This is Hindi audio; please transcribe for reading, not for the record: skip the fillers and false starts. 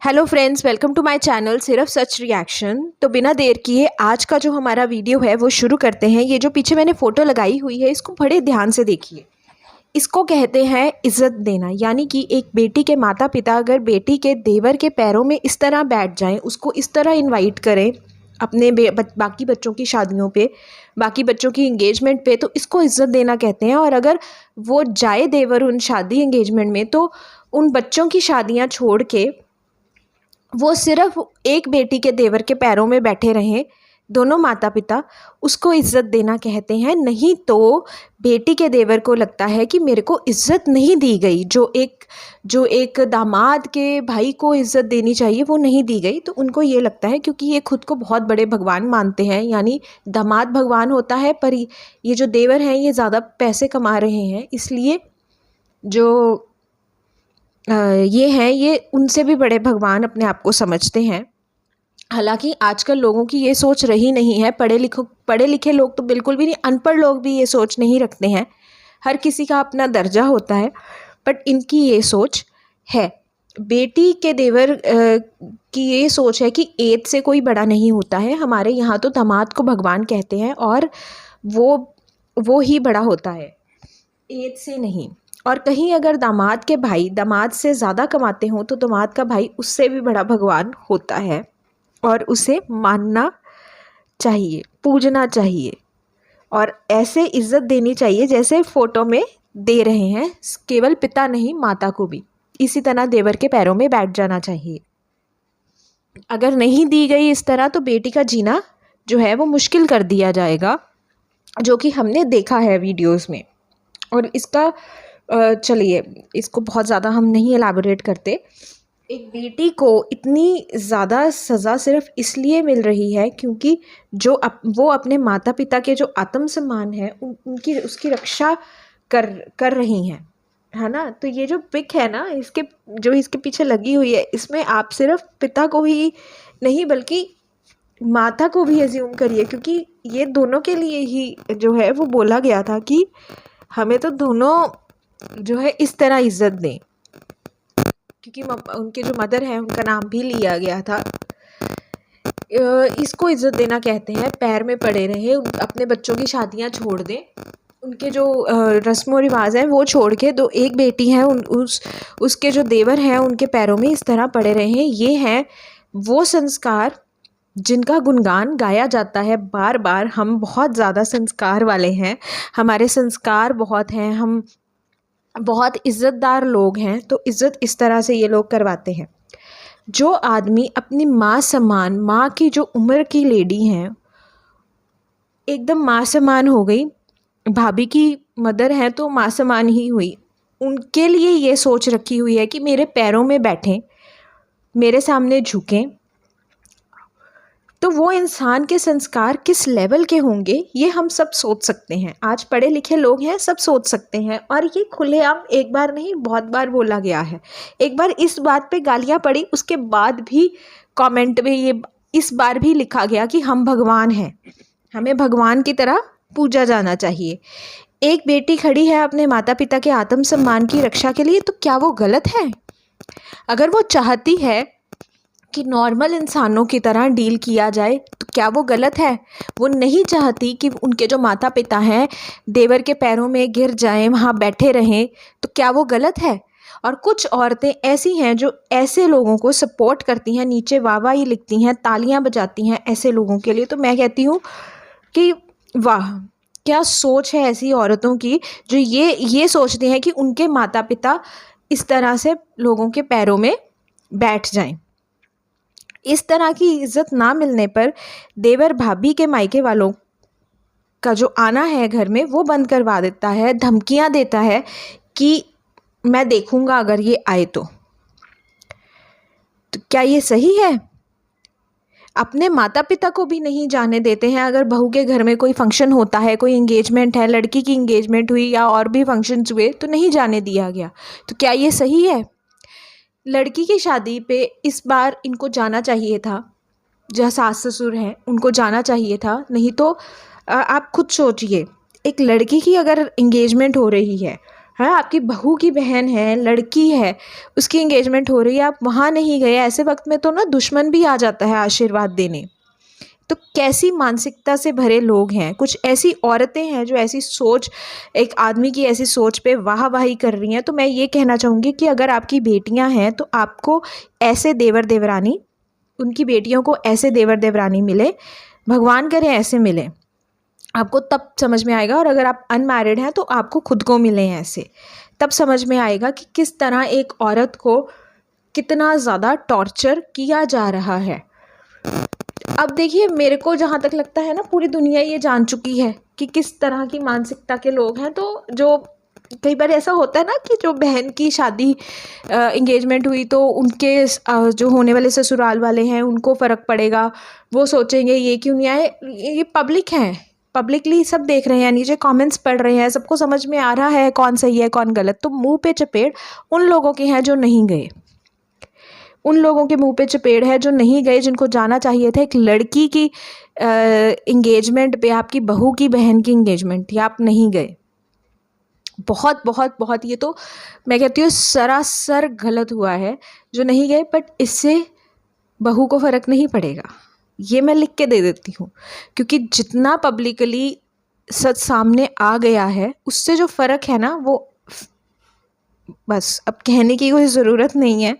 Hello friends, welcome to my channel सिर्फ सच रिएक्शन। तो बिना देर किए आज का जो हमारा वीडियो है वो शुरू करते हैं। ये जो पीछे मैंने फ़ोटो लगाई हुई है इसको बड़े ध्यान से देखिए। इसको कहते हैं इज़्ज़त देना, यानी कि एक बेटी के माता पिता अगर बेटी के देवर के पैरों में इस तरह बैठ जाएं, उसको इस तरह इनवाइट करें अपने बाकी बच्चों की शादियों पे, बाकी बच्चों की इंगेजमेंट पे, तो इसको इज़्ज़त देना कहते हैं। और अगर वो जाए देवर उन शादी इंगेजमेंट में तो उन बच्चों की शादियाँ छोड़ के वो सिर्फ एक बेटी के देवर के पैरों में बैठे रहें, दोनों माता पिता, उसको इज़्ज़त देना कहते हैं। नहीं तो बेटी के देवर को लगता है कि मेरे को इज़्ज़त नहीं दी गई, जो एक दामाद के भाई को इज़्ज़त देनी चाहिए वो नहीं दी गई। तो उनको ये लगता है, क्योंकि ये खुद को बहुत बड़े भगवान मानते हैं, यानी दामाद भगवान होता है, पर ये जो देवर हैं ये ज़्यादा पैसे कमा रहे हैं, इसलिए जो ये हैं ये उनसे भी बड़े भगवान अपने आप को समझते हैं। हालांकि आजकल लोगों की ये सोच रही नहीं है। पढ़े लिखे लोग तो बिल्कुल भी नहीं, अनपढ़ लोग भी ये सोच नहीं रखते हैं। हर किसी का अपना दर्जा होता है, बट इनकी ये सोच है। बेटी के देवर की ये सोच है कि एज से कोई बड़ा नहीं होता है। हमारे यहाँ तो दामाद को भगवान कहते हैं और वो ही बड़ा होता है, एज से नहीं। और कहीं अगर दामाद के भाई दामाद से ज़्यादा कमाते हों तो दामाद का भाई उससे भी बड़ा भगवान होता है और उसे मानना चाहिए, पूजना चाहिए और ऐसे इज़्ज़त देनी चाहिए जैसे फ़ोटो में दे रहे हैं। केवल पिता नहीं, माता को भी इसी तरह देवर के पैरों में बैठ जाना चाहिए। अगर नहीं दी गई इस तरह तो बेटी का जीना जो है वो मुश्किल कर दिया जाएगा, जो कि हमने देखा है वीडियोज़ में। और इसका चलिए इसको बहुत ज़्यादा हम नहीं एलाबोरेट करते। एक बेटी को इतनी ज़्यादा सज़ा सिर्फ इसलिए मिल रही है क्योंकि वो अपने माता पिता के जो आत्मसम्मान है उसकी रक्षा कर रही हैं, है ना। तो ये जो पिक है ना इसके पीछे लगी हुई है, इसमें आप सिर्फ पिता को ही नहीं बल्कि माता को भी एज्यूम करिए, क्योंकि ये दोनों के लिए ही जो है वो बोला गया था कि हमें तो दोनों जो है इस तरह इज़्ज़त दें, क्योंकि उनके जो मदर हैं उनका नाम भी लिया गया था। इसको इज़्ज़त देना कहते हैं। पैर में पड़े रहे, अपने बच्चों की शादियां छोड़ दें, उनके जो रस्म व रिवाज हैं वो छोड़ के एक बेटी है उसके जो देवर हैं उनके पैरों में इस तरह पड़े रहे। ये हैं वो संस्कार जिनका गुणगान गाया जाता है बार बार। हम बहुत ज़्यादा संस्कार वाले हैं, हमारे संस्कार बहुत हैं, हम बहुत इज़्ज़तदार लोग हैं, तो इज़्ज़त इस तरह से ये लोग करवाते हैं। जो आदमी अपनी माँ समान, माँ की जो उम्र की लेडी हैं, एकदम माँ समान हो गई, भाभी की मदर हैं तो माँ समान ही हुई, उनके लिए ये सोच रखी हुई है कि मेरे पैरों में बैठें, मेरे सामने झुकें, तो वो इंसान के संस्कार किस लेवल के होंगे ये हम सब सोच सकते हैं। आज पढ़े लिखे लोग हैं, सब सोच सकते हैं। और ये खुलेआम एक बार नहीं बहुत बार बोला गया है। एक बार इस बात पे गालियाँ पड़ी, उसके बाद भी कमेंट में ये इस बार भी लिखा गया कि हम भगवान हैं, हमें भगवान की तरह पूजा जाना चाहिए। एक बेटी खड़ी है अपने माता पिता के आत्मसम्मान की रक्षा के लिए, तो क्या वो गलत है? अगर वो चाहती है कि नॉर्मल इंसानों की तरह डील किया जाए तो क्या वो गलत है? वो नहीं चाहती कि उनके जो माता पिता हैं देवर के पैरों में गिर जाएं, वहाँ बैठे रहें, तो क्या वो गलत है? और कुछ औरतें ऐसी हैं जो ऐसे लोगों को सपोर्ट करती हैं, नीचे वाहवाही लिखती हैं, तालियां बजाती हैं ऐसे लोगों के लिए। तो मैं कहती हूँ कि वाह, क्या सोच है ऐसी औरतों की जो ये सोचती हैं कि उनके माता पिता इस तरह से लोगों के पैरों में बैठ जाएं। इस तरह की इज़्ज़त ना मिलने पर देवर भाभी के मायके वालों का जो आना है घर में वो बंद करवा देता है, धमकियां देता है कि मैं देखूंगा अगर ये आए तो क्या ये सही है? अपने माता पिता को भी नहीं जाने देते हैं। अगर बहू के घर में कोई फंक्शन होता है, कोई इंगेजमेंट है, लड़की की इंगेजमेंट हुई या और भी फंक्शंस हुए तो नहीं जाने दिया गया, तो क्या ये सही है? लड़की की शादी पे इस बार इनको जाना चाहिए था, जो सास ससुर हैं उनको जाना चाहिए था। नहीं तो आप खुद सोचिए, एक लड़की की अगर इंगेजमेंट हो रही है है, आपकी बहू की बहन है, लड़की है, उसकी एंगेजमेंट हो रही है, आप वहाँ नहीं गए, ऐसे वक्त में तो ना दुश्मन भी आ जाता है आशीर्वाद देने। तो कैसी मानसिकता से भरे लोग हैं, कुछ ऐसी औरतें हैं जो ऐसी सोच, एक आदमी की ऐसी सोच पे वाहवाही कर रही हैं। तो मैं ये कहना चाहूँगी कि अगर आपकी बेटियां हैं तो आपको ऐसे देवर देवरानी, उनकी बेटियों को ऐसे देवर देवरानी मिले, भगवान करे ऐसे मिले, आपको तब समझ में आएगा। और अगर आप अनमैरिड हैं तो आपको खुद को मिले ऐसे, तब समझ में आएगा कि किस तरह एक औरत को कितना ज़्यादा टॉर्चर किया जा रहा है। अब देखिए, मेरे को जहाँ तक लगता है ना, पूरी दुनिया ये जान चुकी है कि किस तरह की मानसिकता के लोग हैं। तो जो कई बार ऐसा होता है ना कि जो बहन की शादी इंगेजमेंट हुई तो उनके जो होने वाले ससुराल वाले हैं उनको फ़र्क पड़ेगा, वो सोचेंगे ये क्यों नहीं आए। ये पब्लिक है, पब्लिकली सब देख रहे हैं, नीचे कमेंट्स पढ़ रहे हैं, सबको समझ में आ रहा है कौन सही है कौन गलत। तो मुंह पे चपेट उन लोगों के हैं जो नहीं गए, उन लोगों के मुंह पे चपेड़ है जो नहीं गए, जिनको जाना चाहिए था। एक लड़की की इंगेजमेंट पे, आपकी बहू की बहन की इंगेजमेंट थी, आप नहीं गए। बहुत बहुत बहुत, ये तो मैं कहती हूँ सरासर गलत हुआ है जो नहीं गए। बट इससे बहू को फ़र्क नहीं पड़ेगा, ये मैं लिख के दे देती हूँ, क्योंकि जितना पब्लिकली सच सामने आ गया है उससे जो फ़र्क है ना, वो बस अब कहने की कोई ज़रूरत नहीं है।